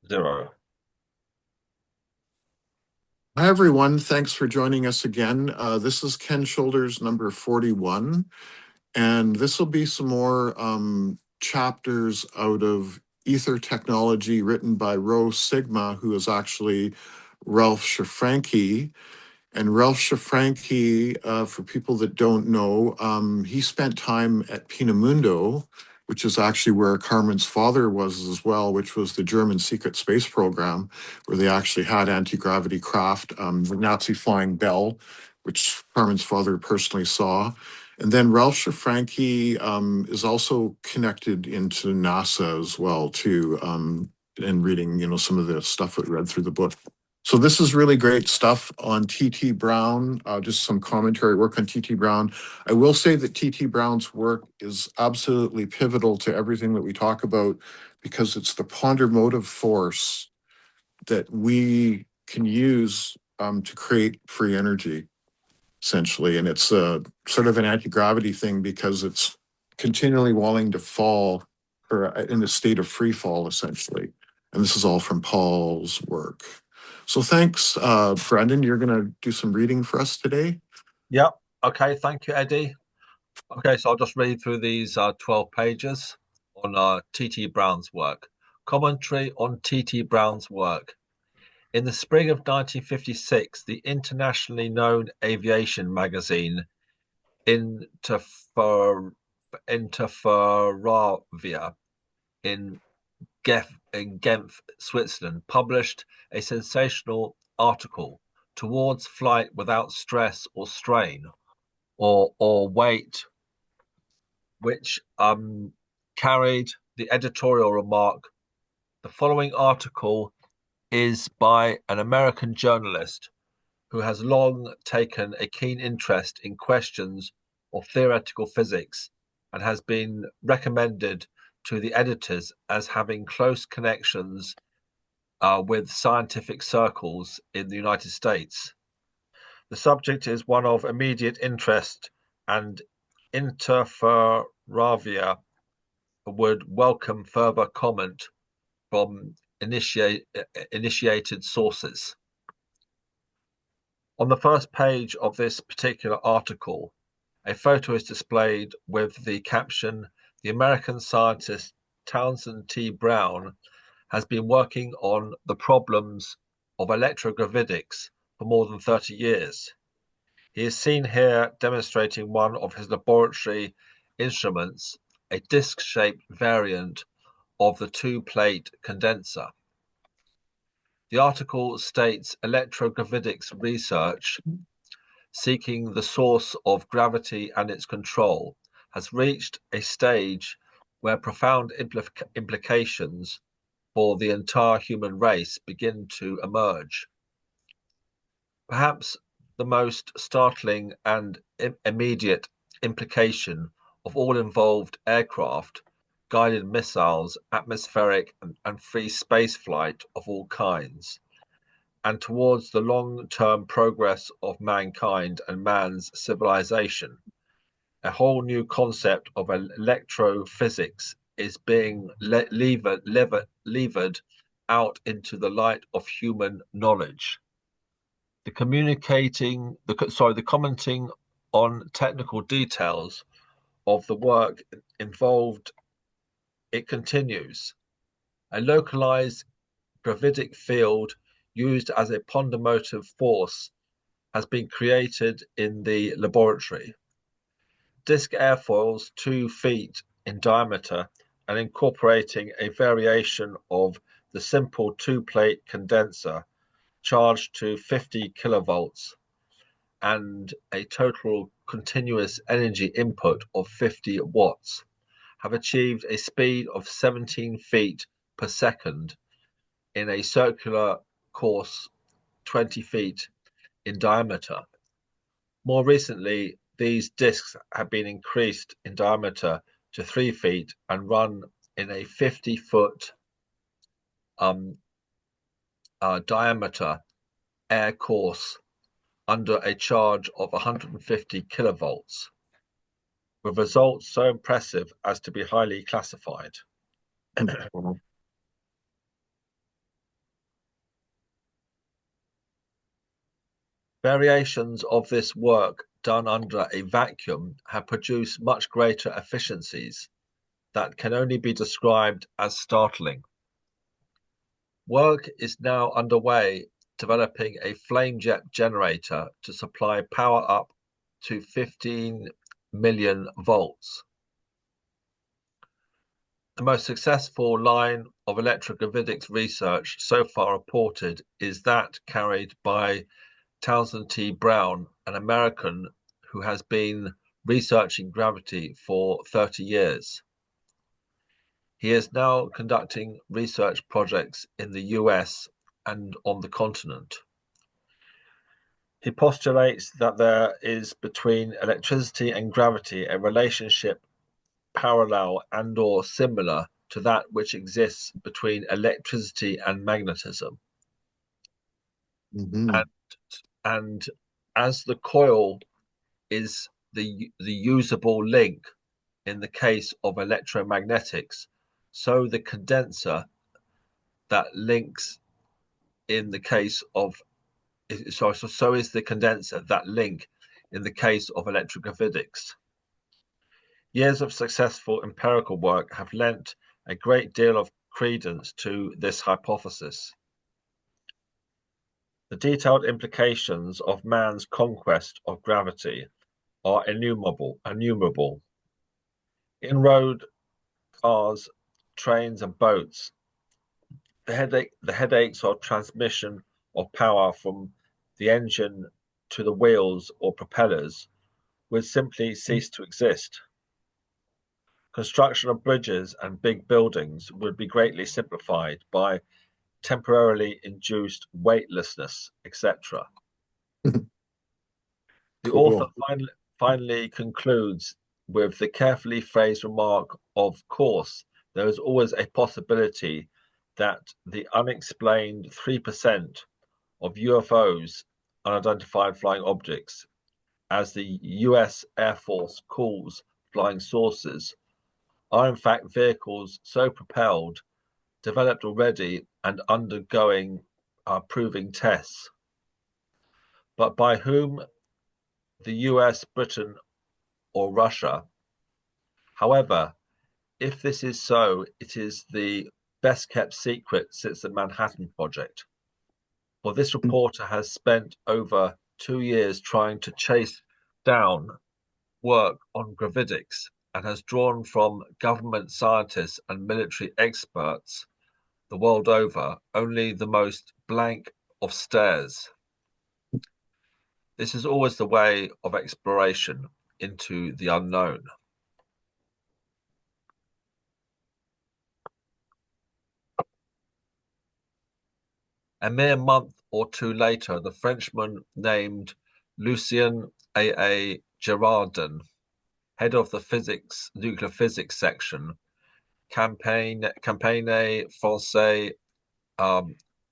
Zero. Hi, everyone. Thanks for joining us again. This is Ken Shoulders number 41, and this will be some more chapters out of Ether Technology written by Rho Sigma, who is actually Ralph Shafranky. And Ralph Shafranky, for people that don't know, he spent time at Pinamundo, which is actually where Carmen's father was as well, which was the German secret space program, where they actually had anti-gravity craft, the Nazi Flying Bell, which Carmen's father personally saw. And then Ralph Shafranky is also connected into NASA as well, too, and reading, some of the stuff that we read through the book. So this is really great stuff on T.T. Brown, just some commentary work on T.T. Brown. I will say that T.T. Brown's work is absolutely pivotal to everything that we talk about because it's the ponder motive force that we can use to create free energy, essentially. And it's sort of an anti-gravity thing because it's continually wanting to fall or in a state of free fall, essentially. And this is all from Paul's work. So thanks, Brendan. You're going to do some reading for us today. Yep. Okay. Thank you, Eddie. Okay, so I'll just read through these 12 pages on T.T. Brown's work. Commentary on T.T. Brown's work. In the spring of 1956, the internationally known aviation magazine Interfer Interferavia in Genf, Switzerland, published a sensational article, Towards Flight Without Stress or Strain or Weight, which carried the editorial remark: the following article is by an American journalist who has long taken a keen interest in questions of theoretical physics and has been recommended to the editors as having close connections with scientific circles in the United States. The subject is one of immediate interest, and Interferavia would welcome further comment from initiated sources. On the first page of this particular article, a photo is displayed with the caption, "The American scientist Townsend T. Brown has been working on the problems of electrogravitics for more than 30 years. He is seen here demonstrating one of his laboratory instruments, a disc-shaped variant of the two-plate condenser." The article states electrogravitics research, seeking the source of gravity and its control, has reached a stage where profound implications for the entire human race begin to emerge. Perhaps the most startling and immediate implication of all involved aircraft, guided missiles, atmospheric and free space flight of all kinds, and towards the long-term progress of mankind and man's civilization. A whole new concept of electrophysics is being levered out into the light of human knowledge. The commenting on technical details of the work involved, it continues. A localized gravitic field used as a ponder motive force has been created in the laboratory. Disc airfoils 2 feet in diameter and incorporating a variation of the simple two-plate condenser charged to 50 kilovolts and a total continuous energy input of 50 watts have achieved a speed of 17 feet per second in a circular course 20 feet in diameter. More recently, these discs have been increased in diameter to 3 feet and run in a 50-foot diameter air course under a charge of 150 kilovolts, with results so impressive as to be highly classified. Variations of this work done under a vacuum have produced much greater efficiencies that can only be described as startling. Work is now underway developing a flame jet generator to supply power up to 15 million volts. The most successful line of electrogravitics research so far reported is that carried by Townsend T. Brown, an American who has been researching gravity for 30 years. He is now conducting research projects in the US and on the continent. He postulates that there is between electricity and gravity a relationship parallel and or similar to that which exists between electricity and magnetism. Mm-hmm. And as the coil is the usable link in the case of electromagnetics, so the condenser that links in the case of so is the condenser that link in the case of electrogravitics. Years of successful empirical work have lent a great deal of credence to this hypothesis. The detailed implications of man's conquest of gravity are innumerable. In road cars, trains, and boats, the headaches of transmission of power from the engine to the wheels or propellers would simply cease to exist. Construction of bridges and big buildings would be greatly simplified by temporarily induced weightlessness, etc. The author Cool. finally concludes with the carefully phrased remark, of course, there is always a possibility that the unexplained 3% of UFOs, unidentified flying objects, as the US Air Force calls flying saucers, are in fact vehicles so propelled, developed already, and undergoing proving tests. But by whom? The US, Britain, or Russia? However, if this is so, it is the best kept secret since the Manhattan Project. For this reporter has spent over 2 years trying to chase down work on gravitics and has drawn from government scientists and military experts the world over only the most blank of stares. This is always the way of exploration into the unknown. A mere month or two later, the Frenchman named Lucien A. Girardin, head of the nuclear physics section, Campagne Français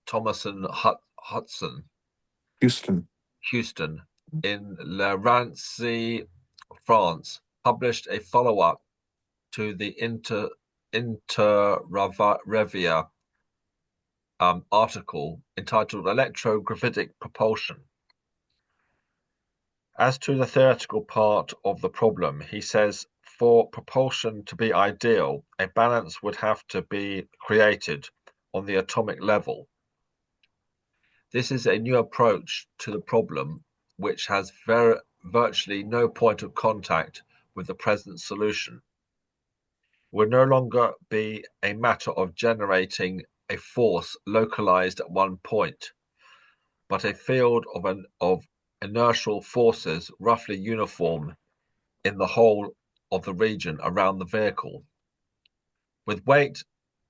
Thomason Hudson, Houston, in Le Rancy, France, published a follow-up to the Interrevia article entitled Electrogravitic Propulsion. As to the theoretical part of the problem, he says, for propulsion to be ideal, a balance would have to be created on the atomic level. This is a new approach to the problem, which has virtually no point of contact with the present solution. It would no longer be a matter of generating a force localized at one point, but a field of inertial forces roughly uniform in the whole of the region around the vehicle. With weight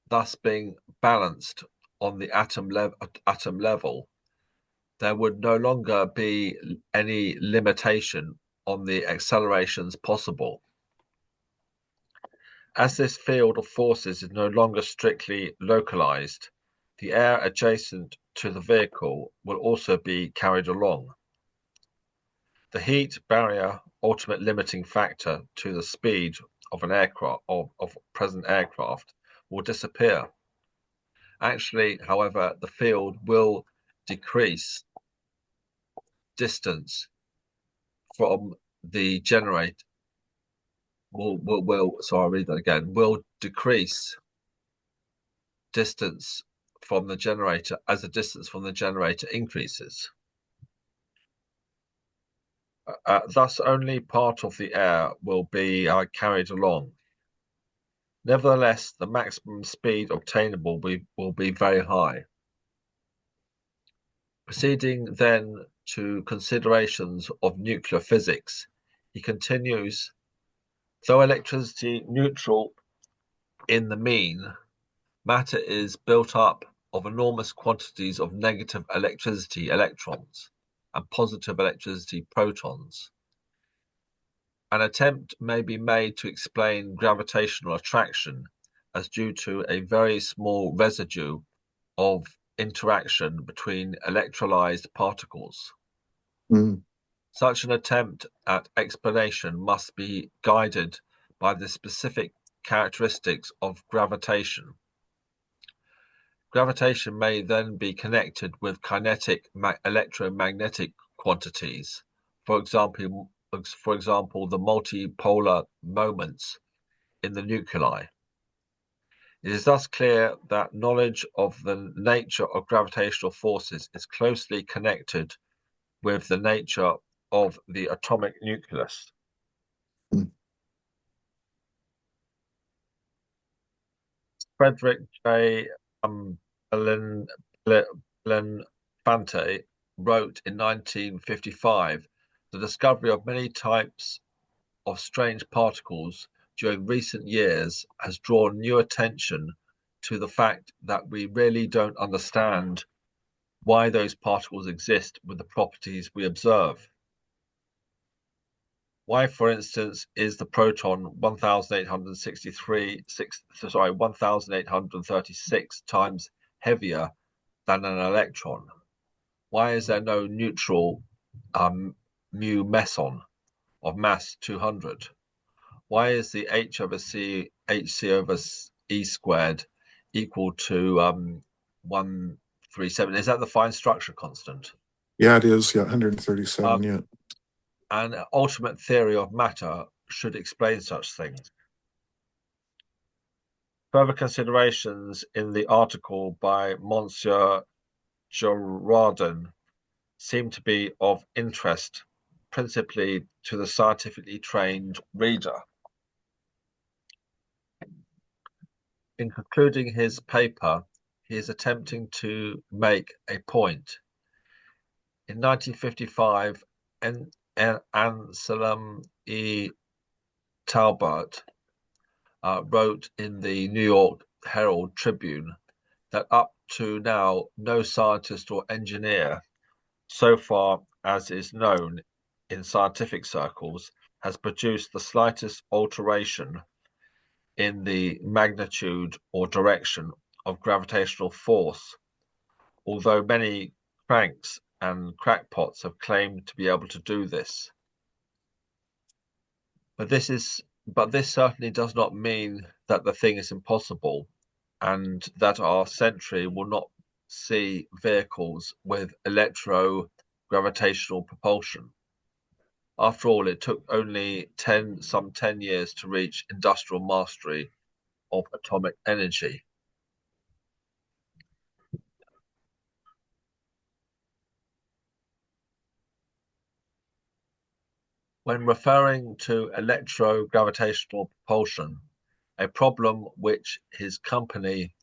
thus being balanced on the atom level, there would no longer be any limitation on the accelerations possible. As this field of forces is no longer strictly localized, the air adjacent to the vehicle will also be carried along. The heat barrier, ultimate limiting factor to the speed of an aircraft of present aircraft, will disappear. Actually, however, the field will decrease distance from the generator so I'll read that again, will decrease distance from the generator as the distance from the generator increases. Thus, only part of the air will be carried along. Nevertheless, the maximum speed obtainable will be very high. Proceeding then to considerations of nuclear physics, he continues, though electricity neutral in the mean, matter is built up of enormous quantities of negative electricity electrons and positive electricity protons. An attempt may be made to explain gravitational attraction as due to a very small residue of interaction between electrolyzed particles. Mm. Such an attempt at explanation must be guided by the specific characteristics of gravitation. Gravitation may then be connected with kinetic electromagnetic quantities, for example, the multipolar moments in the nuclei. It is thus clear that knowledge of the nature of gravitational forces is closely connected with the nature of the atomic nucleus. Mm. Frederick J. Belinfante wrote in 1955, the discovery of many types of strange particles during recent years has drawn new attention to the fact that we really don't understand why those particles exist with the properties we observe. Why, for instance, is the proton 1,836 times heavier than an electron? Why is there no neutral mu meson of mass 200? Why is the h over c hc over e squared equal to 137? Is that the fine structure constant? Yeah, it is. Yeah, 137. Yeah. An ultimate theory of matter should explain such things. Further considerations in the article by Monsieur Girardin seem to be of interest, principally to the scientifically trained reader. In concluding his paper, he is attempting to make a point. In 1955, Anselm E. Talbot wrote in the New York Herald Tribune that up to now, no scientist or engineer, so far as is known in scientific circles, has produced the slightest alteration in the magnitude or direction of gravitational force, although many cranks and crackpots have claimed to be able to do this. But this certainly does not mean that the thing is impossible and that our century will not see vehicles with electro-gravitational propulsion. After all, it took only some 10 years to reach industrial mastery of atomic energy. When referring to electro-gravitational propulsion, a problem which his company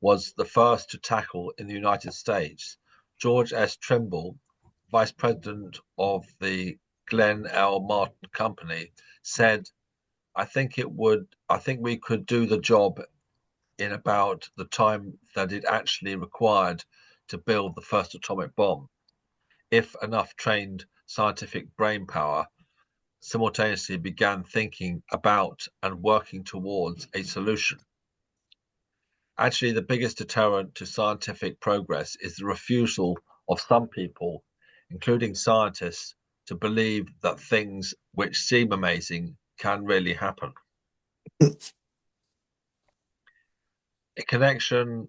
was the first to tackle in the United States, George S. Trimble, vice president of the Glenn L. Martin Company, said, I think we could do the job in about the time that it actually required to build the first atomic bomb, if enough trained scientific brain power simultaneously began thinking about and working towards a solution. Actually, the biggest deterrent to scientific progress is the refusal of some people, including scientists, to believe that things which seem amazing can really happen. In connection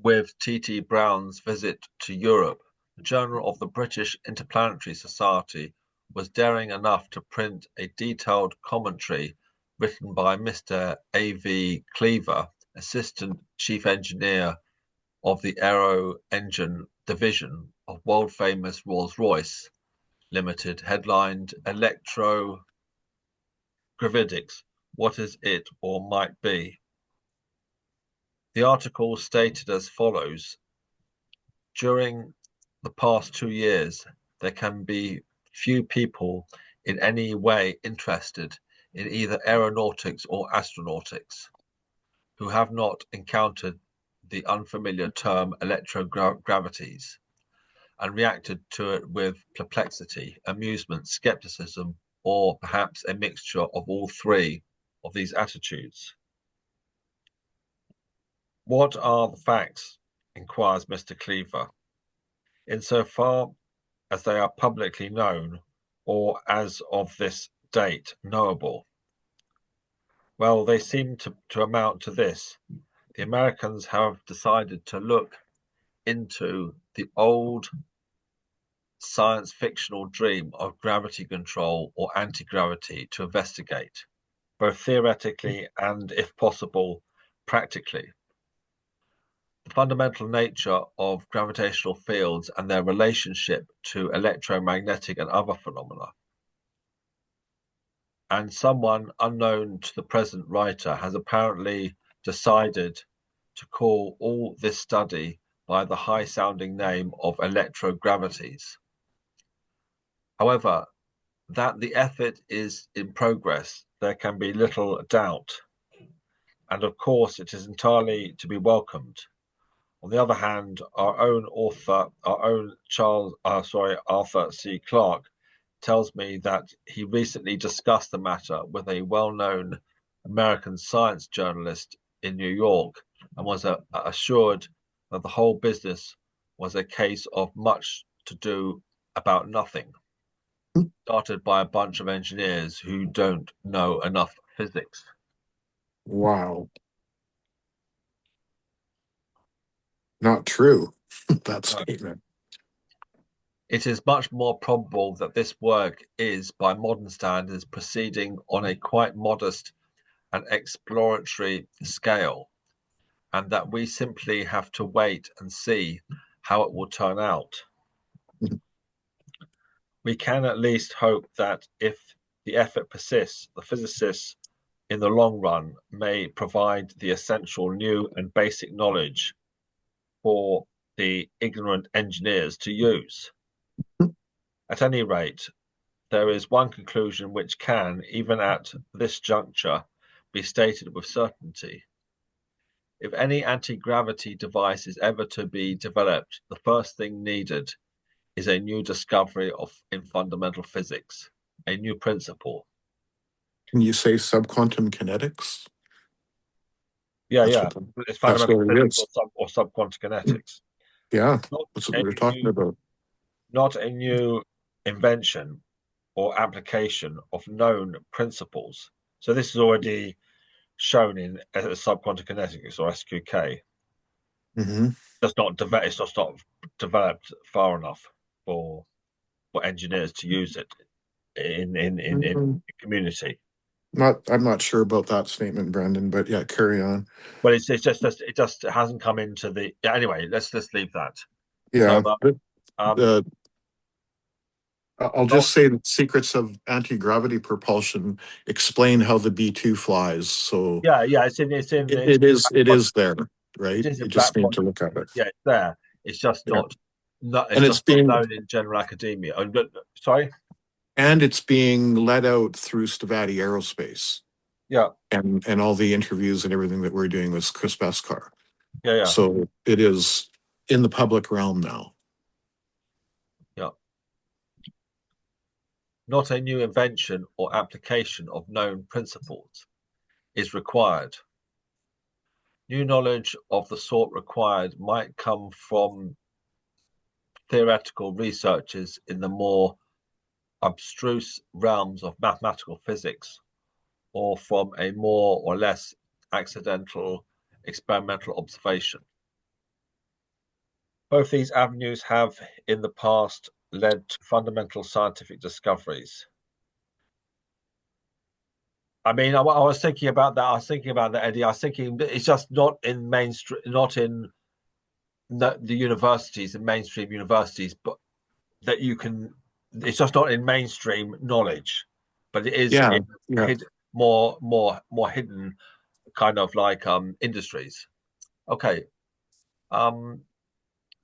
with T.T. Brown's visit to Europe, the Journal of the British Interplanetary Society was daring enough to print a detailed commentary written by Mr. A.V. Cleaver, Assistant Chief Engineer of the Aero Engine Division of world-famous Rolls-Royce Limited, headlined Electrogravidics, What is it or might be? The article stated as follows: during the past 2 years, there can be few people in any way interested in either aeronautics or astronautics who have not encountered the unfamiliar term electrogravities and reacted to it with perplexity, amusement, skepticism, or perhaps a mixture of all three of these attitudes. What are the facts? Inquires Mr. Cleaver. Insofar as they are publicly known, or as of this date knowable? Well, they seem to amount to this. The Americans have decided to look into the old science fictional dream of gravity control or anti-gravity to investigate, both theoretically and, if possible, practically, the fundamental nature of gravitational fields and their relationship to electromagnetic and other phenomena. And someone unknown to the present writer has apparently decided to call all this study by the high-sounding name of electrogravities. However, that the effort is in progress, there can be little doubt, and of course it is entirely to be welcomed. On the other hand, our own Arthur C. Clarke, tells me that he recently discussed the matter with a well-known American science journalist in New York and was assured that the whole business was a case of much to do about nothing, started by a bunch of engineers who don't know enough physics. Wow. Not true, that No. statement. It is much more probable that this work is, by modern standards, proceeding on a quite modest and exploratory scale, and that we simply have to wait and see how it will turn out. We can at least hope that if the effort persists, the physicists in the long run may provide the essential new and basic knowledge for the ignorant engineers to use. At any rate, there is one conclusion which can, even at this juncture, be stated with certainty. If any anti-gravity device is ever to be developed, the first thing needed is a new discovery in fundamental physics, a new principle. Can you say subquantum kinetics? Yeah, That's yeah. what the, It's that's fundamental what it physics is. or subquantum kinetics. Yeah, Not that's what a we were talking new, about. not a new invention or application of known principles. So this is already shown in subquantum kinetics or SQK. Hmm. It's just not developed far enough for engineers to use it in community. I'm not sure about that statement, Brendan, but yeah, carry on. But it just hasn't come into the anyway. Let's leave that. So Yeah, but um, uh, I'll not just say that secrets of anti-gravity propulsion explain how the B2 flies. So yeah, it is there, it right? is You in black just need to body. look at it. Yeah, it's there. It's just Yeah. not it's And it's just not being known in general academia. Sorry. let out through Stavati Aerospace Yeah, and all the interviews and everything that we're doing with Chris Beskar. yeah. So it is in the public realm now. Yeah. Not a new invention or application of known principles is required. New knowledge of the sort required might come from theoretical researches in the more abstruse realms of mathematical physics, or from a more or less accidental experimental observation. Both these avenues have in the past led to fundamental scientific discoveries. I mean, I was thinking about that. I was thinking about that, Eddie. I was thinking it's just not in mainstream, not in the universities, the mainstream universities, but that you can. It's just not in mainstream knowledge, but it is Yeah, in yeah. more hidden kind of like industries. Okay, um,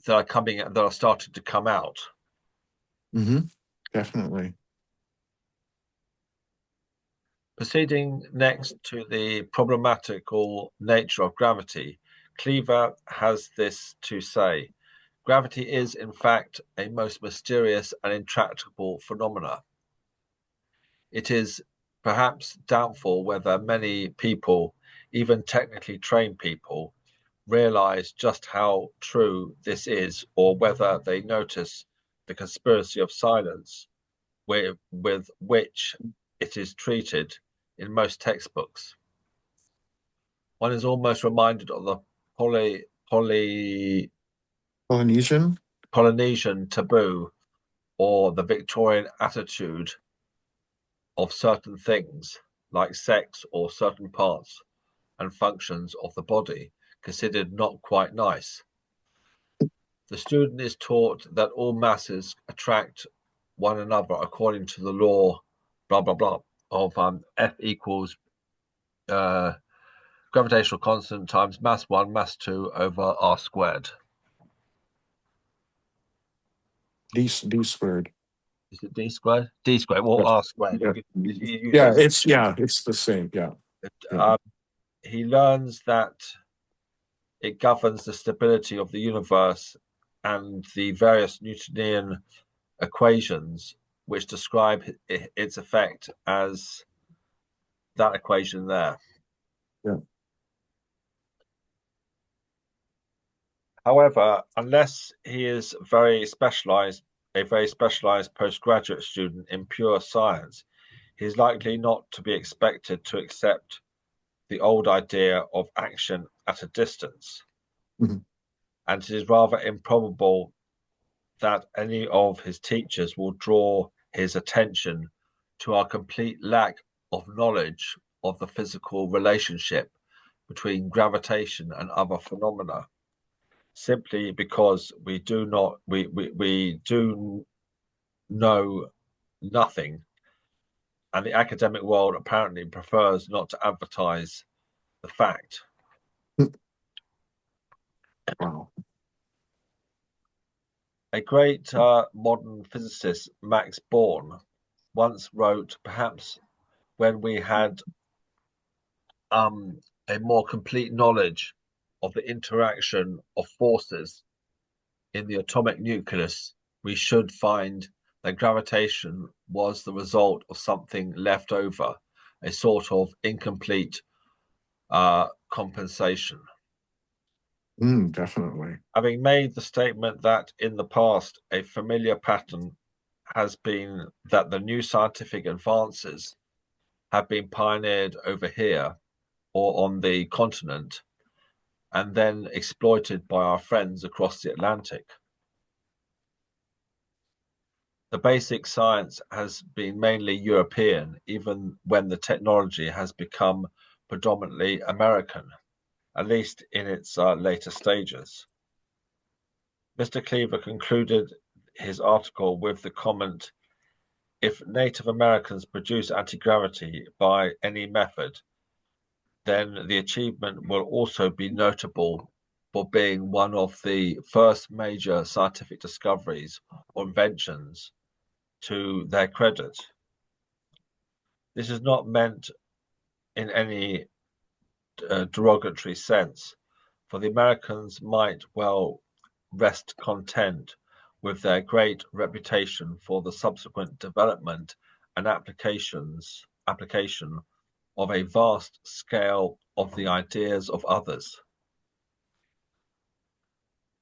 that are starting to come out. Hmm. Definitely. Proceeding next to the problematical nature of gravity, Cleaver has this to say. Gravity is, in fact, a most mysterious and intractable phenomena. It is perhaps doubtful whether many people, even technically trained people, realize just how true this is or whether they notice the conspiracy of silence with which it is treated in most textbooks. One is almost reminded of the Polynesian? Polynesian taboo or the Victorian attitude of certain things, like sex or certain parts and functions of the body, considered not quite nice. The student is taught that all masses attract one another according to the law, blah, blah, blah, of F equals uh, gravitational constant times mass 1, mass 2 over r squared. D squared. Is it d squared? D squared, well, Yes. r squared. Yeah. You Yeah, say it's the same. Yeah. Yeah. um, he learns that it governs the stability of the universe and the various Newtonian equations which describe its effect as that equation there. Yeah. However, unless he is a very specialized postgraduate student in pure science, he is likely not to be expected to accept the old idea of action at a distance. Mhm. And it is rather improbable that any of his teachers will draw his attention to our complete lack of knowledge of the physical relationship between gravitation and other phenomena, simply because we do know nothing, and the academic world apparently prefers not to advertise the fact. Wow. A great modern physicist, Max Born, once wrote, perhaps when we had a more complete knowledge of the interaction of forces in the atomic nucleus, we should find that gravitation was the result of something left over, a sort of incomplete compensation. Definitely. Having made the statement that in the past a familiar pattern has been that the new scientific advances have been pioneered over here or on the continent and then exploited by our friends across the Atlantic. The basic science has been mainly European, even when the technology has become predominantly American, at least in its later stages. Mr. Cleaver concluded his article with the comment, if Native Americans produce anti-gravity by any method, then the achievement will also be notable for being one of the first major scientific discoveries or inventions to their credit. This is not meant in any derogatory sense, for the Americans might well rest content with their great reputation for the subsequent development and application of a vast scale of the ideas of others.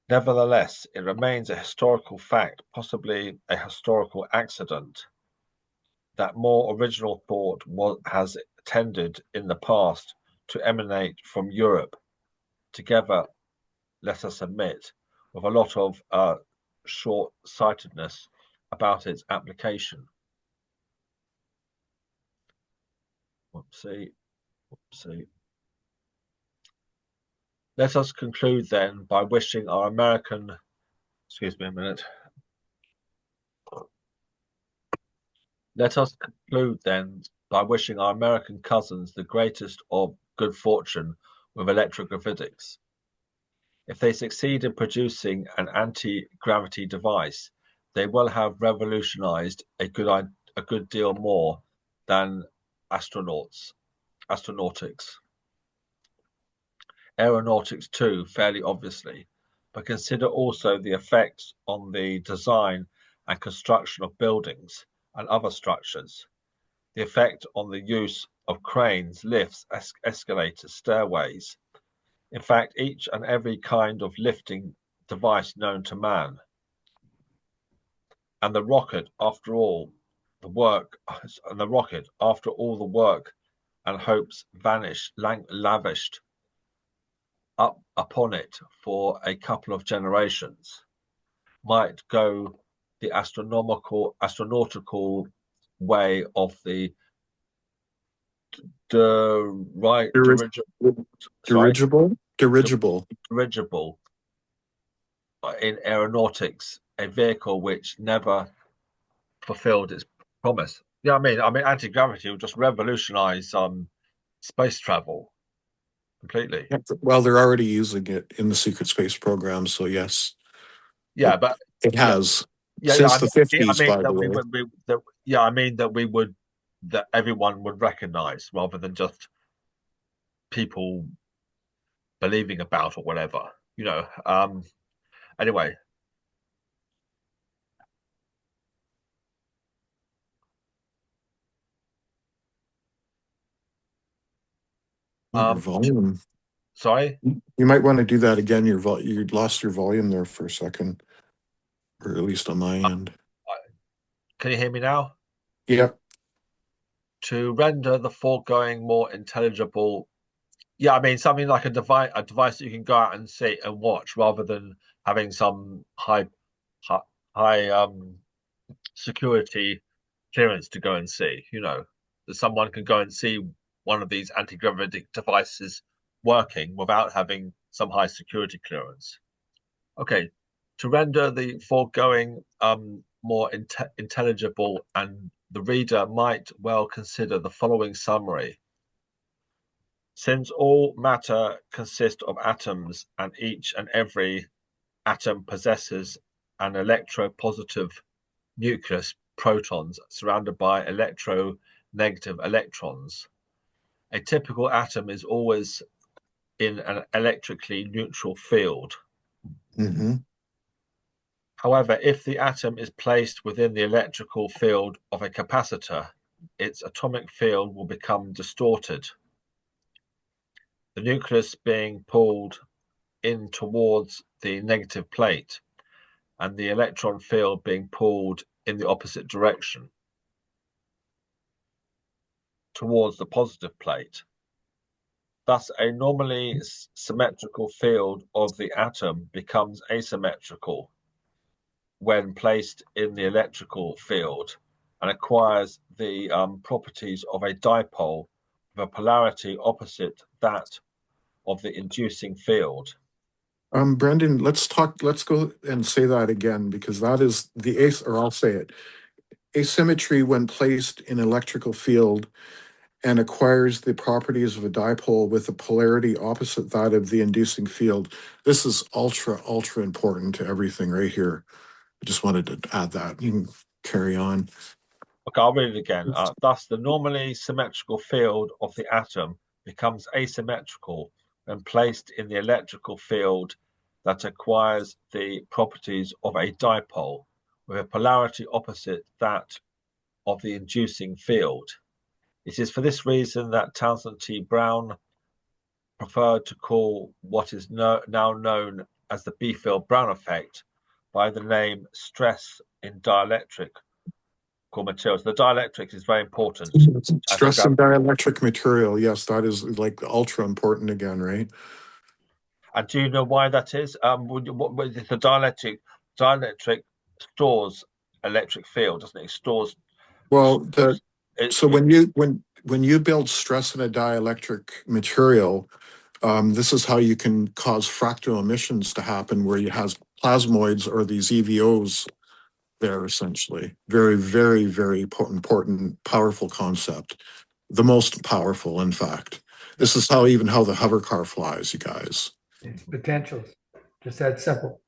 Nevertheless, it remains a historical fact, possibly a historical accident, that more original thought has tended in the past to emanate from Europe, together, let us admit, with a lot of short-sightedness about its application. Whoopsie, whoopsie. Let us conclude then by wishing our American, excuse me a minute. Let us conclude then by wishing our American cousins the greatest of good fortune with electrogravitics. If they succeed in producing an anti-gravity device, they will have revolutionized a good deal more than aeronautics. Aeronautics too, fairly obviously, but consider also the effects on the design and construction of buildings and other structures, the effect on the use of cranes, lifts, escalators, stairways, in fact, each and every kind of lifting device known to man. And the rocket, after all the work, and hopes lavished up upon it for a couple of generations, might go the astronautical way of the Dirigible, sorry, dirigible. dirigible in aeronautics, a vehicle which never fulfilled its promise. Yeah, I mean, anti-gravity will just revolutionize space travel completely. Yeah, well, they're already using it in the secret space program, so yes, Yeah, it but it yeah, has yeah. since the I 50s, mean by the that we way. would, yeah, I mean that we would, that everyone would recognize rather than just people believing about or whatever. You know. Anyway, Oh, your um, volume. sorry. You might want to do that again. You lost your volume there for a second, or at least on my end. Can you hear me now? Yep. To render the foregoing more intelligible, yeah, I mean something like a device that you can go out and see and watch, rather than having some high, high security clearance to go and see. You know, that someone can go and see one of these anti-gravitic devices working without having some high security clearance. Okay, to render the foregoing more intelligible, and the reader might well consider the following summary. Since all matter consists of atoms, and each and every atom possesses an electropositive nucleus, protons, surrounded by electronegative electrons, a typical atom is always in an electrically neutral field. Hmm. However, if the atom is placed within the electrical field of a capacitor, its atomic field will become distorted, the nucleus being pulled in towards the negative plate and the electron field being pulled in the opposite direction towards the positive plate. Thus, a normally symmetrical field of the atom becomes asymmetrical when placed in the electrical field, and acquires the properties of a dipole with a polarity opposite that of the inducing field. Brendan, let's go and say that again because that is the or I'll say it. Asymmetry when placed in electrical field and acquires the properties of a dipole with a polarity opposite that of the inducing field. This is ultra important to everything right here. I just wanted to add that. You can carry on. Okay, I'll read it again. Thus, the normally symmetrical field of the atom becomes asymmetrical when placed in the electrical field that acquires the properties of a dipole with a polarity opposite that of the inducing field. It is for this reason that Townsend T. Brown preferred to call what is now known as the Biefeld-Brown effect by the name stress in dielectric materials. The dielectric is very important to Stress and anti-gravity. dielectric material. Yes, that is like ultra important again, right? And do you know why that is? The dielectric stores electric field, doesn't it? It stores Well, stores it, so it when you build stress in a dielectric material, this is how you can cause fractal emissions to happen, where you have plasmoids or these EVOs there essentially. Very, very, very important, powerful concept. The most powerful, in fact. yeah. This is how even how the hover car flies, you guys. It's potentials. Just that simple.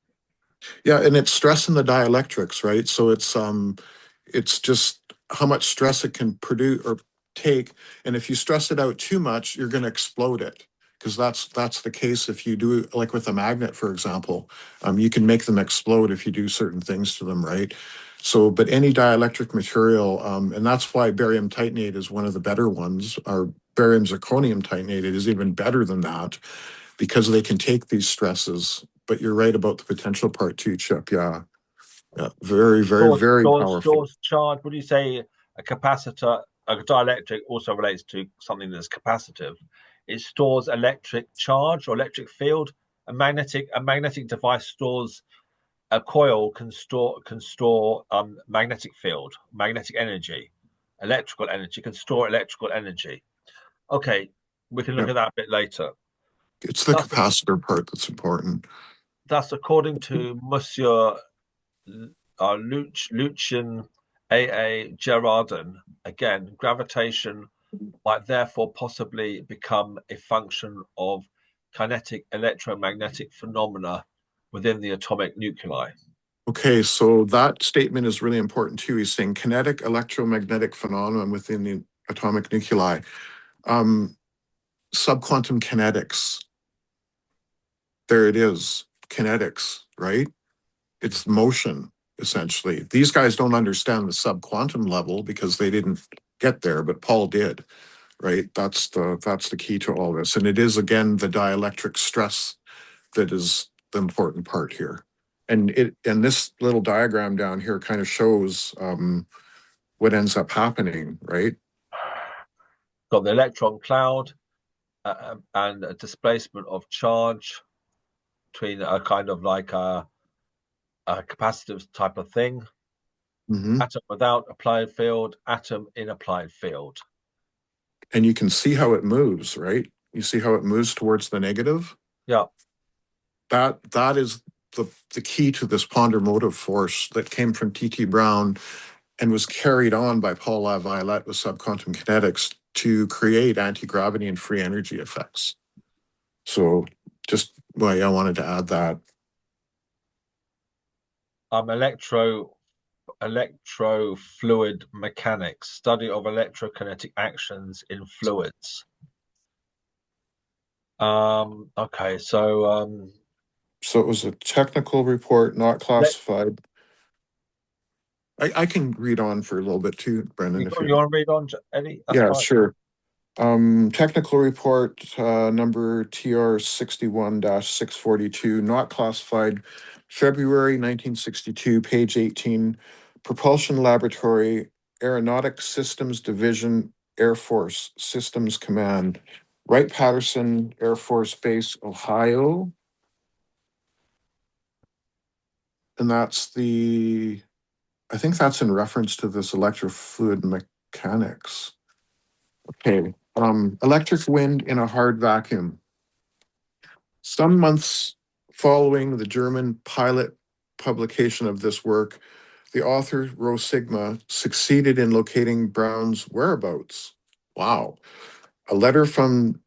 Yeah, and it's stress in the dielectrics, right? So it's just how much stress it can produce or take. And if you stress it out too much, you're going to explode it. Because that's the case if you do, like with a magnet, for example, you can make them explode if you do certain things to them, right? So, but any dielectric material, and that's why barium titanate is one of the better ones, or barium zirconium titanate is even better than that, because they can take these stresses. But you're right about the potential part too, Chip. Yeah. Yeah. Very, very, very powerful. Stores charge. Would you say a capacitor, a dielectric also relates to something that's capacitive? It stores electric charge or electric field. A magnetic device stores a coil can store magnetic field, magnetic energy, electrical energy, can store electrical energy. Okay, we can look Yeah. at that a bit later. It's the That's capacitor part that's important. that's according to Monsieur Lucien A. Girardin. Again, gravitation might therefore possibly become a function of kinetic electromagnetic phenomena within the atomic nuclei. Okay, so that statement is really important too. He's saying kinetic electromagnetic phenomenon within the atomic nuclei. Um, Subquantum kinetics. There it is. Kinetics, right? It's motion, essentially. These guys don't understand the subquantum level because they didn't get there, but Paul did, right? That's the key to all this. And it is again the dielectric stress that is the important part here. And this little diagram down here kind of shows what ends up happening, right? Got the electron cloud and a displacement of charge between a kind of like a capacitive type of thing. Hmm. Atom without applied field, atom in applied field. And you can see how it moves, right? You see how it moves towards the negative. Yeah. That is the key to this ponderomotive force that came from T.T. Brown and was carried on by Paul Laviolette with subquantum kinetics to create anti-gravity and free energy effects. So just, well, yeah, I wanted to add that. Electrofluid mechanics, study of electrokinetic actions in fluids. Okay, So it was a technical report, not let classified. I can read on for a little bit too, Brendan, if you. you want to read on, Eddie? That's Yeah, fine. sure. Technical report number TR 61-642, not classified, February 1962, page 18, Propulsion Laboratory, Aeronautics Systems Division, Air Force Systems Command, Wright-Patterson Air Force Base, Ohio. And I think that's in reference to this electrofluid mechanics. Okay. Electric wind in a hard vacuum. Some months following the German pilot publication of this work, the author, Rho Sigma, succeeded in locating Brown's whereabouts. Wow. A letter from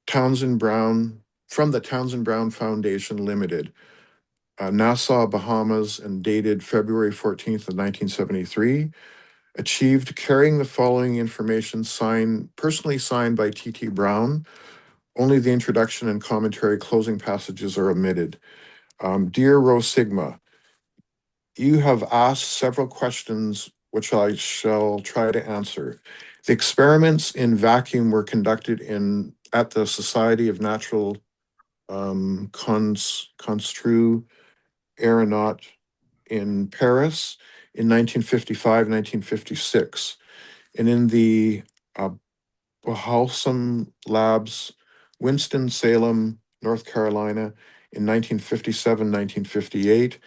Townsend Brown, from the Townsend Brown Foundation Limited, Nassau, Bahamas, and dated February 14th of 1973, achieved carrying the following information personally signed by T.T. Brown. Only the introduction and commentary closing passages are omitted. Dear Rho Sigma, you have asked several questions which I shall try to answer. The experiments in vacuum were conducted at the Society of Natural Constru Aeronaut in Paris in 1955, 1956, and in the Bohalsom Labs, Winston-Salem, North Carolina in 1957, 1958,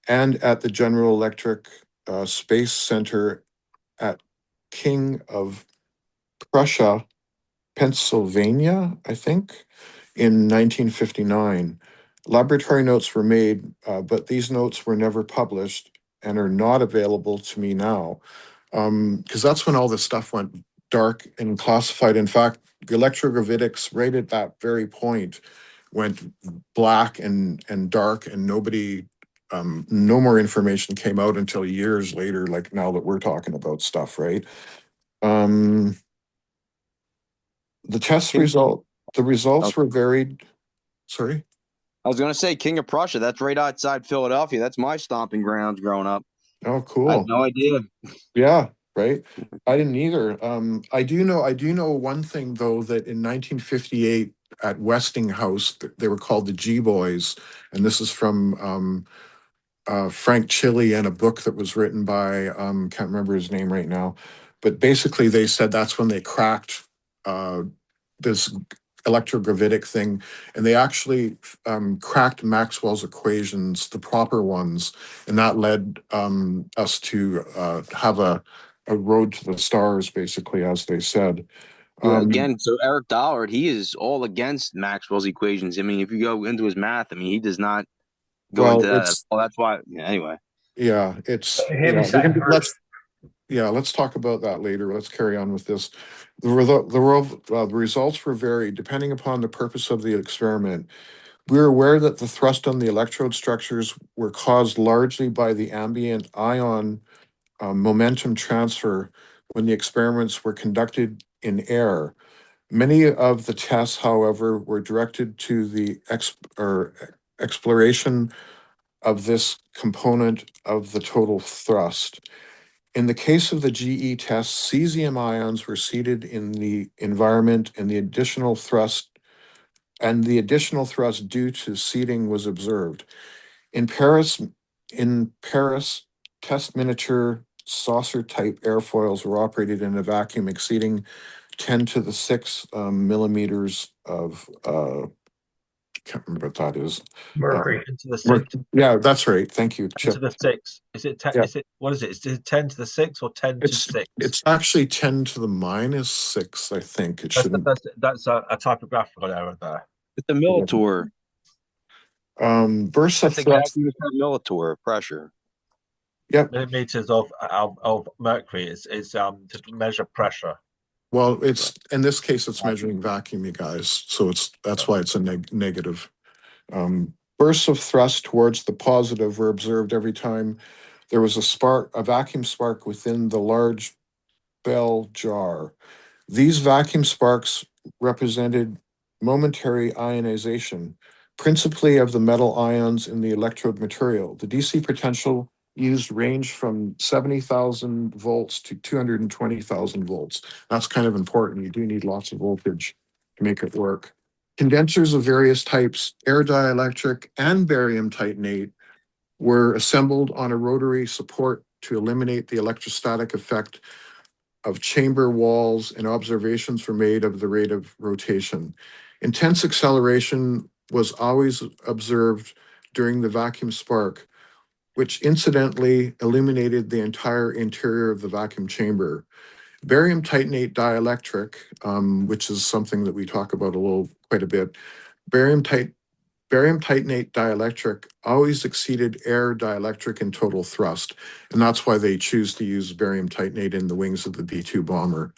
and at the General Electric Space Center at King of Prussia, Pennsylvania, I think, in 1959. Laboratory notes were made, but these notes were never published and are not available to me now. Because that's when all this stuff went dark and classified. In fact, the electrogravitics right at that very point went black and dark, and nobody, no more information came out until years later, like now that we're talking about stuff, right? Um, the test King, result, the oh, results were varied. Sorry. I was going to say King of Prussia. That's right outside Philadelphia. That's my stomping grounds growing up. Oh, I had cool. no idea. Yeah, right. I didn't either. I do know one thing though, that in 1958 at Westinghouse, they were called the G Boys, and this is from Frank Chile and a book that was written by can't remember his name right now, but basically they said that's when they cracked this electrogravitic thing, and they actually cracked Maxwell's equations, the proper ones, and that led us to have a road to the stars, basically, as they said. Yeah, Um, again, so Eric Dollard, he is all against Maxwell's equations. I mean, if you go into his math, I mean, he does not go well, into that. it's Well, that's why. Yeah, anyway, yeah, it's Him yeah. second verse. Let's talk about that later. Let's carry on with this. The results were varied depending upon the purpose of the experiment. We are aware that the thrust on the electrode structures were caused largely by the ambient ion momentum transfer when the experiments were conducted in air. Many of the tests, however, were directed to the exploration of this component of the total thrust. In the case of the GE test, cesium ions were seated in the environment, and the additional thrust due to seating was observed. In Paris, test miniature saucer type airfoils were operated in a vacuum exceeding 10 to the 6 millimeters of can't remember what that is. Mercury. Into the six. Yeah, that's right. Thank you, Into Chip. the six. Is it? Yeah, Is it? What is it? Is it 10 to the 6 or 10 to 6? it's actually 10 to the minus 6, I think. It shouldn't. That's a typographical error there. it's a millitor. Bursts of That's thrust. exactly the millitor pressure. Yep. Millimeters of mercury is just measure pressure. Well, it's in this case, it's measuring vacuum, you guys. So that's why it's a negative. Bursts of thrust towards the positive were observed every time there was a vacuum spark within the large bell jar. These vacuum sparks represented momentary ionization, principally of the metal ions in the electrode material. The DC potential used ranged from 70,000 volts to 220,000 volts. That's kind of important. You do need lots of voltage to make it work. Condensers of various types, air dielectric and barium titanate, were assembled on a rotary support to eliminate the electrostatic effect of chamber walls, and observations were made of the rate of rotation. Intense acceleration was always observed during the vacuum spark, which incidentally illuminated the entire interior of the vacuum chamber. Barium titanate dielectric, which is something that we talk about quite a bit, barium titanate dielectric always exceeded air dielectric in total thrust, and that's why they choose to use barium titanate in the wings of the B-2 bomber.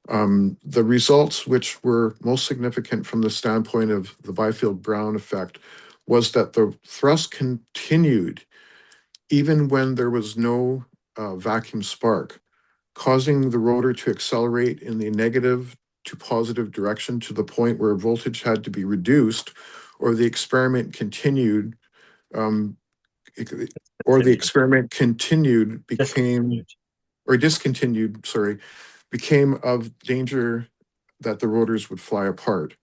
The results, which were most significant from the standpoint of the Byfield-Brown effect, was that the thrust continued even when there was no vacuum spark, causing the rotor to accelerate in the negative to positive direction to the point where voltage had to be reduced, or the experiment continued, um, or the experiment continued, became, or discontinued, sorry, became of danger that the rotors would fly apart.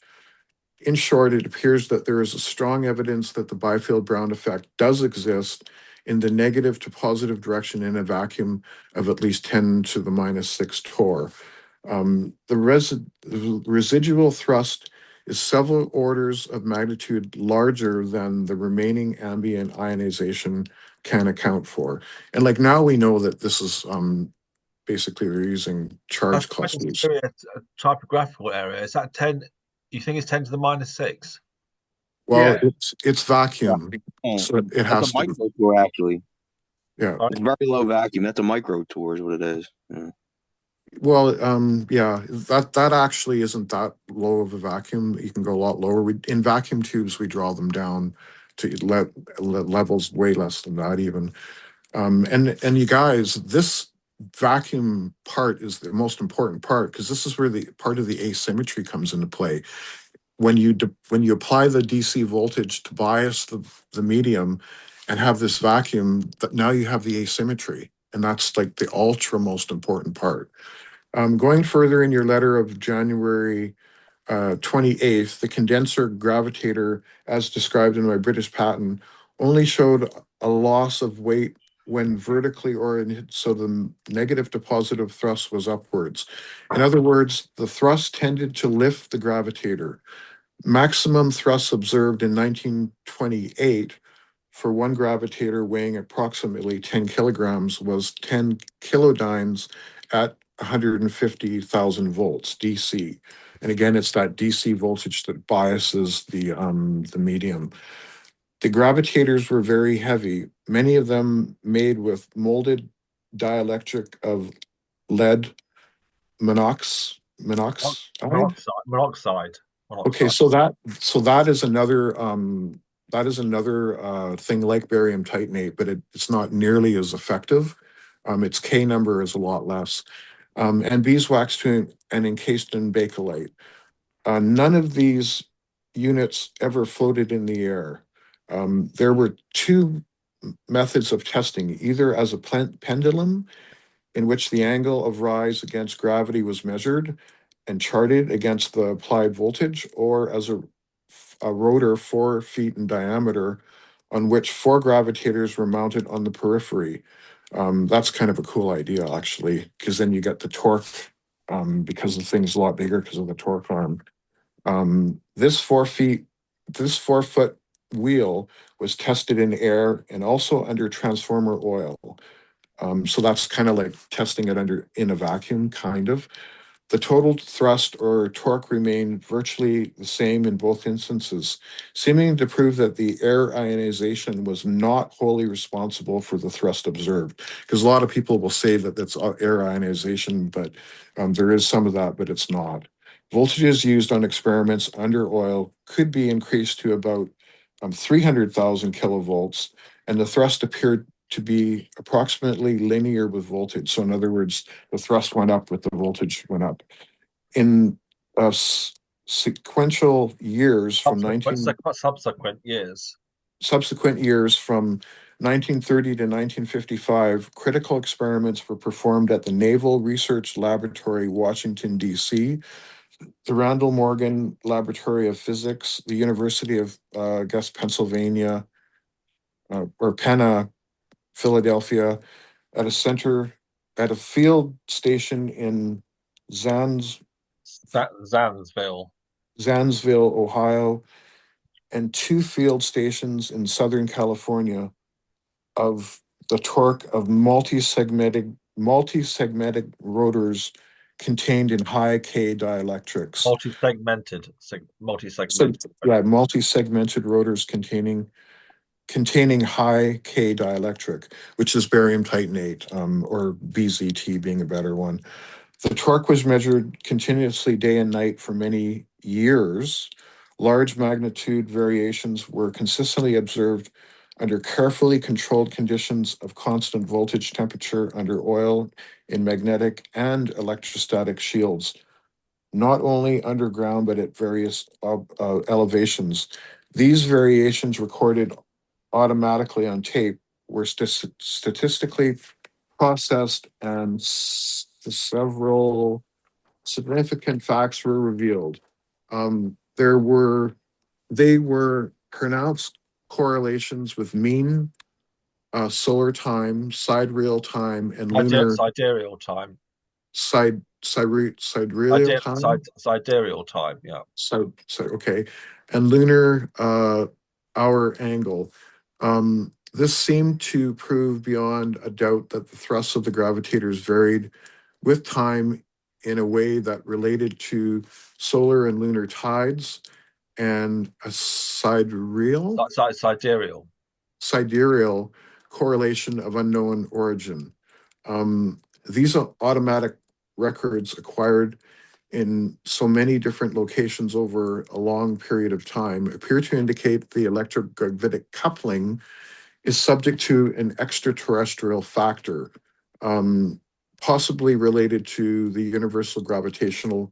In short, it appears that there is a strong evidence that the Byfield-Brown effect does exist in the negative to positive direction in a vacuum of at least 10 to the minus 6 torr. The residual thrust is several orders of magnitude larger than the remaining ambient ionization can account for. And like now we know that this is basically they're using charge That's quite a clusters. serious typographical error. Is that 10? You think it's 10 to the -6? Well, Yeah. it's vacuum, Yeah. so it That's a has to be. micro tour, actually. Yeah. Right? It's very low vacuum. That's a micro tour, is what it is. Yeah. Well, yeah, that actually isn't that low of a vacuum. You can go a lot lower. In vacuum tubes, we draw them down to levels way less than that even. And you guys, this vacuum part is the most important part because this is where the part of the asymmetry comes into play. When you apply the DC voltage to bias the medium and have this vacuum, that now you have the asymmetry, and that's like the ultra most important part. Going further in your letter of January 28th, the condenser gravitator, as described in my British patent, only showed a loss of weight when vertically oriented, so the negative to positive thrust was upwards. In other words, the thrust tended to lift the gravitator. Maximum thrust observed in 1928 for one gravitator weighing approximately 10 kilograms was 10 kilodynes at 150,000 volts DC. And again, it's that DC voltage that biases the medium. The gravitators were very heavy, many of them made with molded dielectric of lead monoxide. Monoxide. Okay, Monoxide. so that is another thing like barium titanate, but it's not nearly as effective. Its K number is a lot less. And beeswax and encased in bakelite. None of these units ever floated in the air. There were two methods of testing, either as a pendulum in which the angle of rise against gravity was measured and charted against the applied voltage, or as a rotor 4 feet in diameter on which four gravitators were mounted on the periphery. That's kind of a cool idea, actually, because then you get the torque because the thing's a lot bigger because of the torque arm. This 4 feet, this 4 foot wheel was tested in air and also under transformer oil. So that's kind of like testing it in a vacuum, kind of. The total thrust or torque remained virtually the same in both instances, seeming to prove that the air ionization was not wholly responsible for the thrust observed. Because a lot of people will say that that's air ionization, but there is some of that, but it's not. Voltages used on experiments under oil could be increased to about 300,000 kilovolts, and the thrust appeared to be approximately linear with voltage. So in other words, the thrust went up, but the voltage went up. In sequential years from Subsequent years. subsequent years from 1930 to 1955, critical experiments were performed at the Naval Research Laboratory, Washington, D.C., the Randall Morgan Laboratory of Physics, the University of, Pennsylvania, or Penna, Philadelphia, at a center, at a field station in Zans, Zansville. Zanesville, Ohio, and two field stations in Southern California of the torque of multi-segmented rotors contained in high K dielectrics. Multi-segmented. So Multi-segmented. yeah, multi-segmented rotors containing high K dielectric, which is barium titanate, or BZT being a better one. The torque was measured continuously day and night for many years. Large magnitude variations were consistently observed under carefully controlled conditions of constant voltage temperature under oil in magnetic and electrostatic shields, not only underground but at various elevations. These variations recorded automatically on tape were statistically processed, and several significant facts were revealed. There were They were pronounced correlations with mean solar time, sidereal time, and lunar Sidereal time. sidereal time. Sidereal time. Yeah. So okay, and lunar hour angle. This seemed to prove beyond a doubt that the thrust of the gravitators varied with time in a way that related to solar and lunar tides and a Sidereal. sidereal correlation of unknown origin. These are automatic records acquired in so many different locations over a long period of time appear to indicate the electrogravitic coupling is subject to an extraterrestrial factor, possibly related to the universal gravitational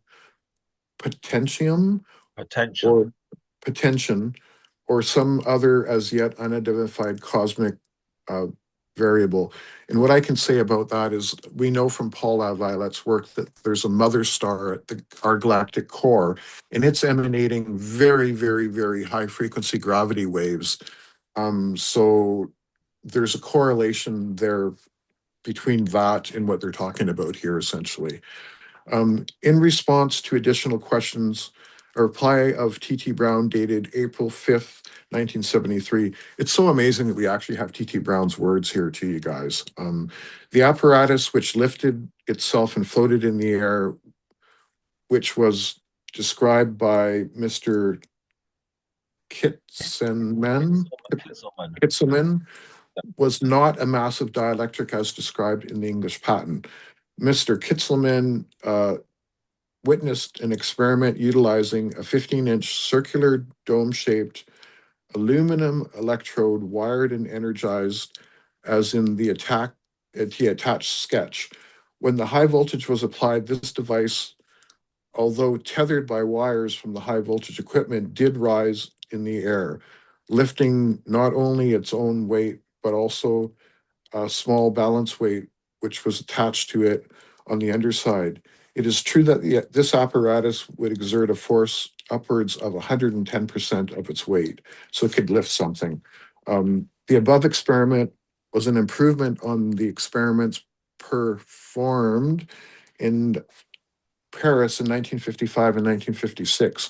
potentium Attention. or potentium or some other as yet unidentified cosmic uh, variable. And what I can say about that is we know from Paul Laviollette's work that there's a mother star at our galactic core, and it's emanating very, very, very high frequency gravity waves. So there's a correlation there between that and what they're talking about here, essentially. In response to additional questions, a reply of T.T. Brown dated April 5th, 1973. It's so amazing that we actually have T.T. Brown's words here to you guys. The apparatus which lifted itself and floated in the air, which was described by Mr. Kitzelman, was not a massive dielectric as described in the English patent. Mr. Kitzelman witnessed an experiment utilizing a 15-inch circular dome-shaped aluminum electrode wired and energized as in the attached sketch. When the high voltage was applied, this device, although tethered by wires from the high voltage equipment, did rise in the air, lifting not only its own weight, but also a small balance weight, which was attached to it on the underside. It is true that this apparatus would exert a force upwards of 110% of its weight, so it could lift something. The above experiment was an improvement on the experiments performed in Paris in 1955 and 1956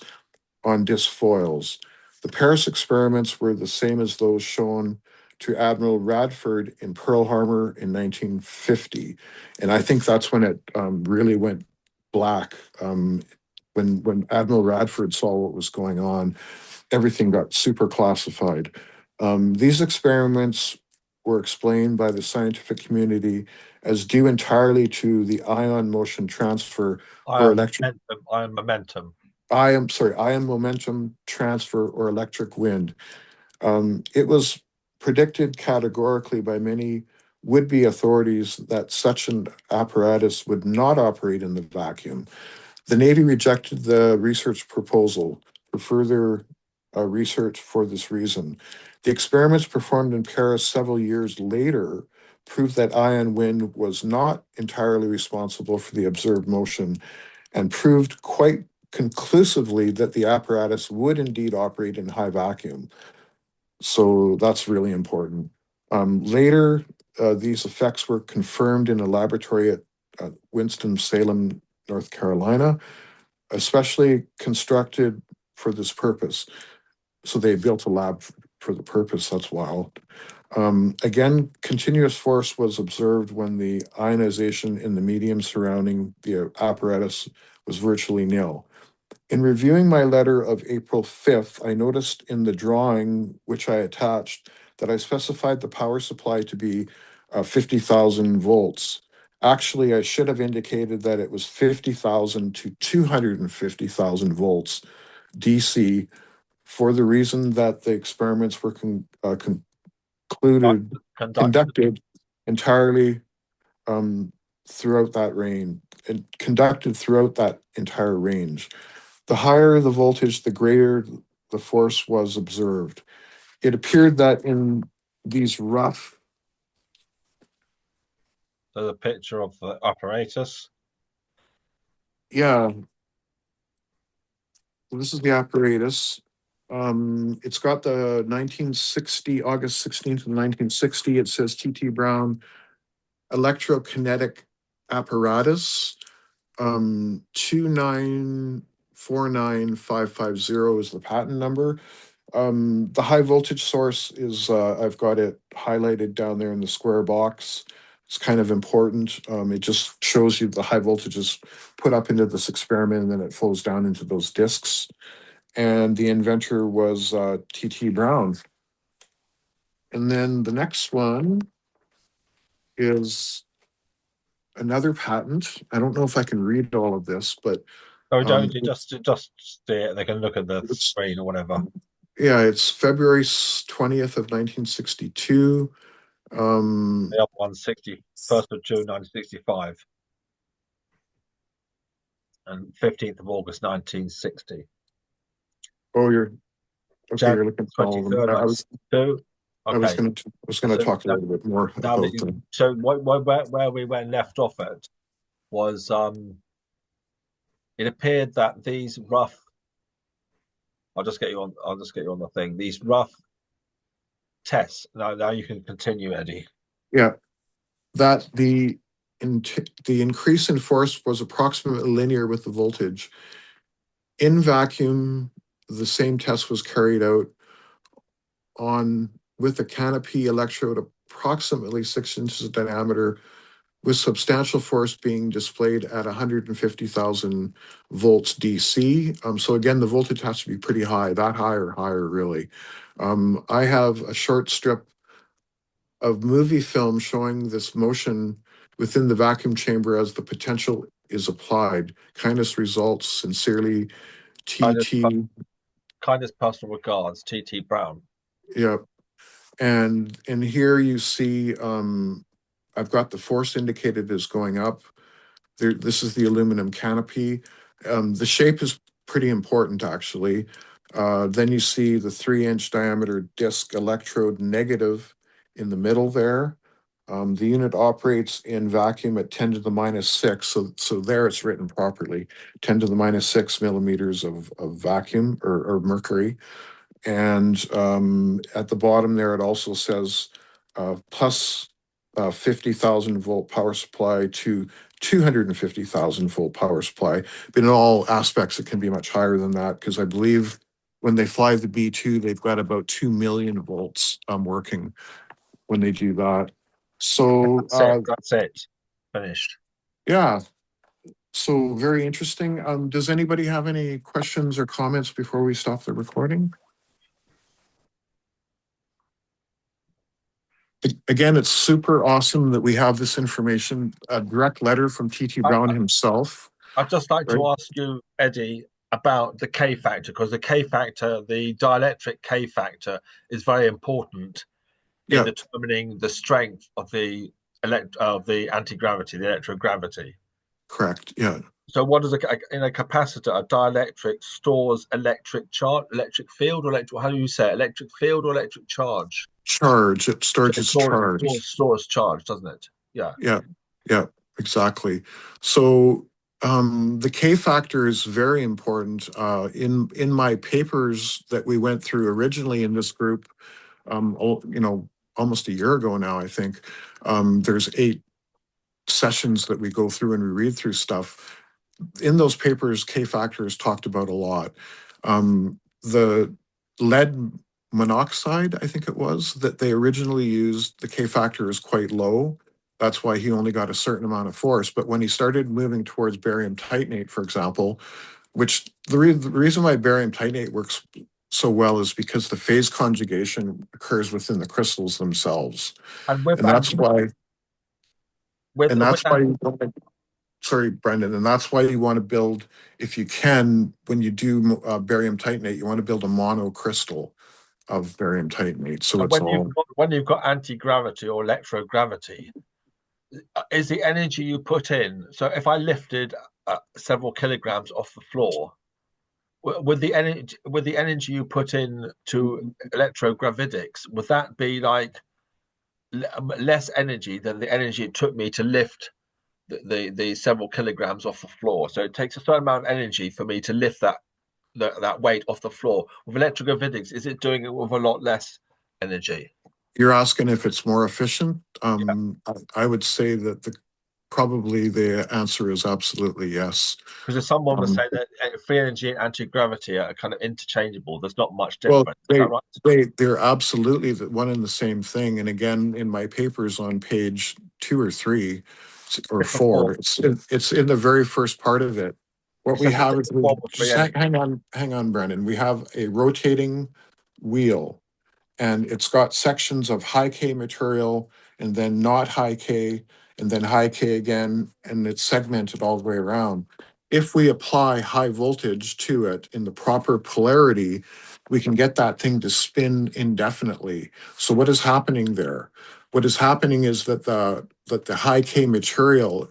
on disc foils. The Paris experiments were the same as those shown to Admiral Radford in Pearl Harbor in 1950. And I think that's when it really went black. When Admiral Radford saw what was going on, everything got super classified. These experiments were explained by the scientific community as due entirely to the ion motion transfer or electric Ion momentum. ion momentum transfer or electric wind. It was predicted categorically by many would-be authorities that such an apparatus would not operate in the vacuum. The Navy rejected the research proposal for further research for this reason. The experiments performed in Paris several years later proved that ion wind was not entirely responsible for the observed motion and proved quite conclusively that the apparatus would indeed operate in high vacuum. So that's really important. Later, these effects were confirmed in a laboratory at Winston-Salem, North Carolina, especially constructed for this purpose. So they built a lab for the purpose. That's wild. Again, continuous force was observed when the ionization in the medium surrounding the apparatus was virtually nil. In reviewing my letter of April 5th, I noticed in the drawing which I attached that I specified the power supply to be 50,000 volts. Actually, I should have indicated that it was 50,000 to 250,000 volts DC for the reason that the experiments were conducted entirely throughout that range and conducted throughout that entire range. The higher the voltage, the greater the force was observed. It appeared that in these rough. So the picture of the apparatus. Yeah. This is the apparatus. It's got the 1960, August 16th of 1960. It says T.T. Brown electrokinetic apparatus. 2949550 is the patent number. The high voltage source is, I've got it highlighted down there in the square box. It's kind of important. It just shows you the high voltage is put up into this experiment and then it flows down into those discs. And the inventor was T.T. Brown. And then the next one is another patent. I don't know if I can read all of this, but Oh, don't um, you just stay, they can look at the screen or whatever. yeah, it's February 20th of 1962. The other one's 1st of June 1965 and 15th of August 1960. Oh, you're okay. January You're looking at all of them. 23rd, I was 1962. I was Okay. gonna So talk a little bit more now that about them. so where we went left off at was it appeared that these rough I'll just get you on the thing. These rough tests. Now you can continue, Eddie. Yeah, that the increase in force was approximately linear with the voltage. In vacuum, the same test was carried out on with a canopy electrode approximately 6 inches in diameter with substantial force being displayed at 150,000 volts DC. So again, the voltage has to be pretty high, that high or higher, really. I have a short strip of movie film showing this motion within the vacuum chamber as the potential is applied. Kindest results, sincerely, Kindest, TT. kindest personal regards, T.T. Brown. Yeah, and in here you see I've got the force indicated as going up. This is the aluminum canopy. The shape is pretty important, actually. Then you see the 3-inch diameter disc electrode negative in the middle there. The unit operates in vacuum at 10 to the minus 6. So there it's written properly, 10 to the minus 6 millimeters of vacuum or mercury. And at the bottom there, it also says plus 50,000 volt power supply to 250,000 volt power supply. But in all aspects, it can be much higher than that because I believe when they fly the B2, they've got about 2 million volts working when they do that. So That's it. Finished. yeah, so very interesting. Does anybody have any questions or comments before we stop the recording? Again, it's super awesome that we have this information, a direct letter from T.T. Brown himself. I'd just like Right. to ask you, Eddie, about the K factor, because the K factor, the dielectric K factor, is very important in Yeah, determining the strength of the anti-gravity, the electrogravity. correct. Yeah. So, what is in a capacitor? A dielectric stores electric charge, electric field, or electric. How do you say it? Electric field or electric charge? Charge. It stores It its charge. stores charge, doesn't it? Yeah. Yeah. Yeah. Exactly. So the K factor is very important. In my papers that we went through originally in this group, almost a year ago now, I think, there's 8 sessions that we go through and we read through stuff. In those papers, K factor is talked about a lot. The lead monoxide, I think it was, that they originally used, the K factor is quite low. That's why he only got a certain amount of force. But when he started moving towards barium titanate, for example, which the reason why barium titanate works so well is because the phase conjugation occurs within the crystals themselves. And with And that's why, with and with that's why you want to, sorry, Brendan, and that's why you want to build, if you can, when you do barium titanate, you want to build a monocrystal of barium titanate. So it's all when you've got anti-gravity or electrogravity, is the energy you put in? So if I lifted several kilograms off the floor, with the energy you put in to electrogravitics, would that be like less energy than the energy it took me to lift the several kilograms off the floor? So it takes a certain amount of energy for me to lift that weight off the floor. With electrogravitics, is it doing it with a lot less energy? you're asking if it's more efficient. Yeah. I would say that the probably the answer is absolutely yes. Because someone was Um, saying that free energy and anti-gravity are kind of interchangeable. There's not much well, difference. Is that right? they're absolutely the one and the same thing. And again, in my papers on page 2 or 3 or Different 4, form. it's in the very first part of it. What It's we just a have is different form of free just energy. hang on, Brendan. We have a rotating wheel, and it's got sections of high K material and then not high K and then high K again, and it's segmented all the way around. If we apply high voltage to it in the proper polarity, we can get that thing to spin indefinitely. So what is happening there? What is happening is that the high K material,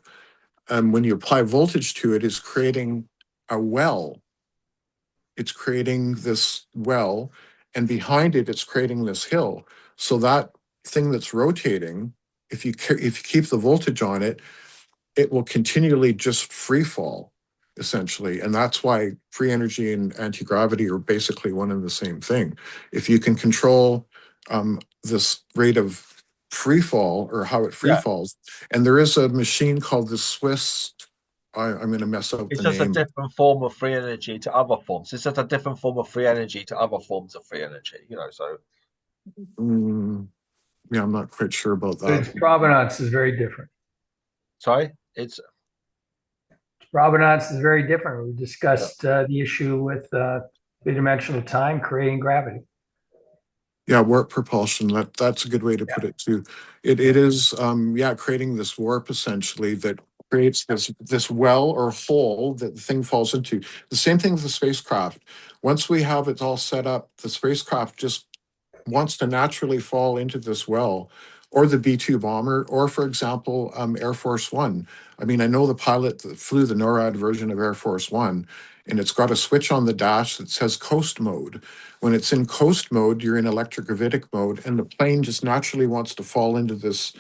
when you apply voltage to it, is creating a well. It's creating this well, and behind it, it's creating this hill. So that thing that's rotating, if you keep the voltage on it, it will continually just free fall, essentially. And that's why free energy and anti-gravity are basically one and the same thing. If you can control this rate of free fall, or how it free Yeah. falls, and there is a machine called the Swiss, I'm going to mess up It's the just a name. different form of free energy to other forms. It's just a different form of free energy to other forms of free energy, so Mm, yeah, I'm not quite sure about But that. its provenance is very different. sorry, it's Provenance is very different. We yeah. discussed the issue with three-dimensional time creating gravity. Yeah, warp propulsion. That's a good way to put it too. It is creating this warp essentially that creates this well or hole that the thing falls into. The same thing with the spacecraft. Once we have it all set up, the spacecraft just wants to naturally fall into this well, or the B-2 bomber, or for example, Air Force One. I mean, I know the pilot that flew the NORAD version of Air Force One, and it's got a switch on the dash that says coast mode. When it's in coast mode, you're in electrogravitic mode, and the plane just naturally wants to fall into this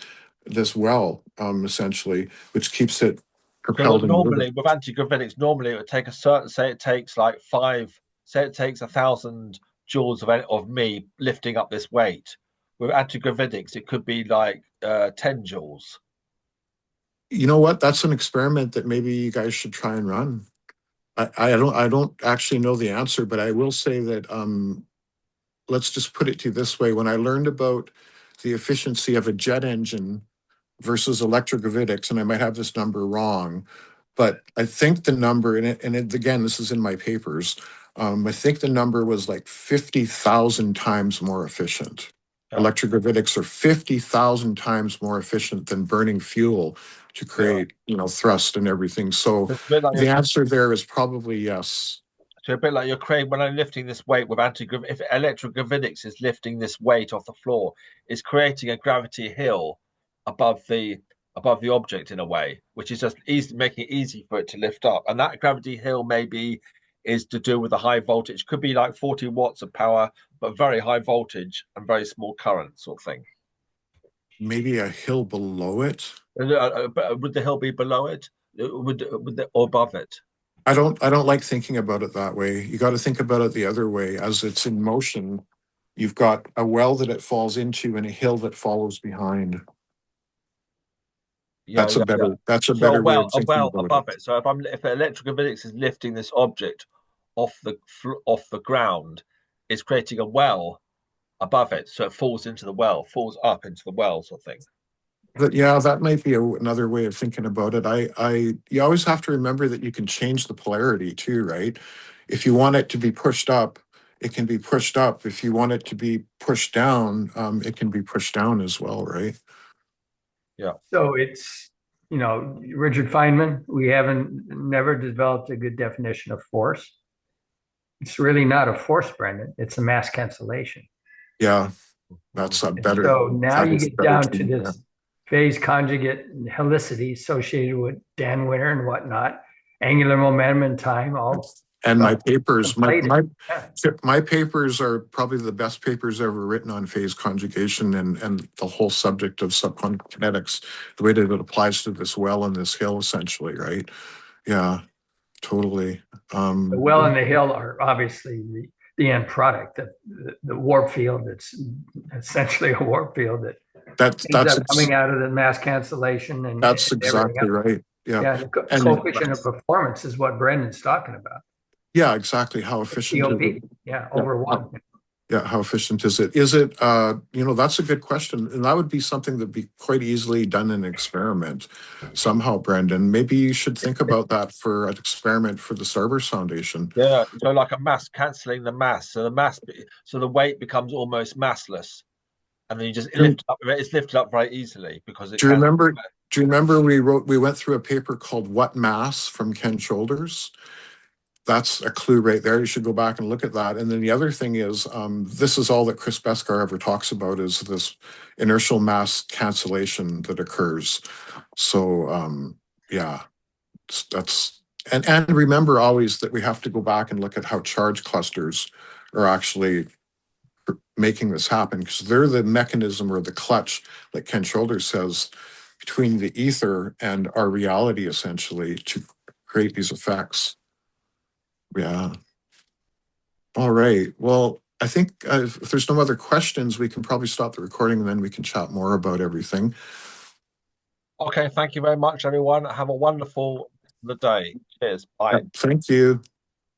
well, essentially, which keeps it So propelled in orbit. normally with anti-gravitics, normally it would take a certain, say it takes like say it takes 1,000 joules of me lifting up this weight. With anti-gravitics, it could be like 10 joules. You know what? That's an experiment that maybe you guys should try and run. I don't actually know the answer, but I will say that let's just put it to you this way. When I learned about the efficiency of a jet engine versus electrogravitics, and I might have this number wrong, but I think the number, again, this is in my papers, I think the number was like 50,000 times more efficient. Yeah. Electrogravitics are 50,000 times more efficient than burning fuel to Yeah. create, thrust and everything. So It's a bit like the answer there is probably yes. So a bit like you're creating when I'm lifting this weight with if electrogravitics is lifting this weight off the floor, it's creating a gravity hill above the object in a way, which is just easy, making it easy for it to lift up. And that gravity hill maybe is to do with the high voltage. Could be like 40 watts of power, but very high voltage and very small current sort of thing. Maybe a hill below it. Would the hill be below it? Or above it? I don't like thinking about it that way. You got to think about it the other way. As it's in motion, you've got a well that it falls into and a hill that follows behind. Yeah, yeah, yeah. That's a So better way of a thinking well about it. above it. So if electrogravitics is lifting this object off the ground, it's creating a well above it, so it falls into the well, falls up into the well, sort of thing. But yeah, that might be another way of thinking about it. You always have to remember that you can change the polarity too, right? If you want it to be pushed up, it can be pushed up. If you want it to be pushed down, it can be pushed down as well, right? Yeah. So it's, Richard Feynman, we haven't never developed a good definition of force. It's really not a force, Brendan. It's a mass cancellation. Yeah, that's a And better. so now That you is get better down to too, yeah. this phase conjugate and helicity associated with Dan Winter and whatnot, angular momentum and time, all And my papers, Yeah. my papers are probably the best papers ever written on phase conjugation and the whole subject of subquantum kinetics, the way that it applies to this well and this hill, essentially, right? Yeah, totally. The well and the hill are obviously the end product, the warp field that's essentially a warp field that That's ends that's up coming out of the mass cancellation and that's everything exactly else. right. Yeah. Yeah, the And coefficient of performance is what Brendan's talking about. yeah, exactly. How efficient is COP, it? yeah, Yeah. over one. Yeah, how efficient is it? Is it, that's a good question. And that would be something that'd be quite easily done in an experiment somehow, Brendan. Maybe you should think about that for an experiment for the Starburst Foundation. Yeah, so like a mass cancelling the mass, so the weight becomes almost massless, and then you just Do, lift it up. It's lifted up very easily because it do you can. remember? Do you remember we went through a paper called "What Mass" from Ken Shoulders? That's a clue right there. You should go back and look at that. And then the other thing is, this is all that Chris Beskar ever talks about is this inertial mass cancellation that occurs. So yeah, that's and remember always that we have to go back and look at how charge clusters are actually making this happen, because they're the mechanism or the clutch, like Ken Shoulders says, between the ether and our reality, essentially, to create these effects. Yeah. All right. Well, I think if there's no other questions, we can probably stop the recording and then we can chat more about everything. Okay, thank you very much, everyone. Have a wonderful day. Cheers. Bye. Thank you.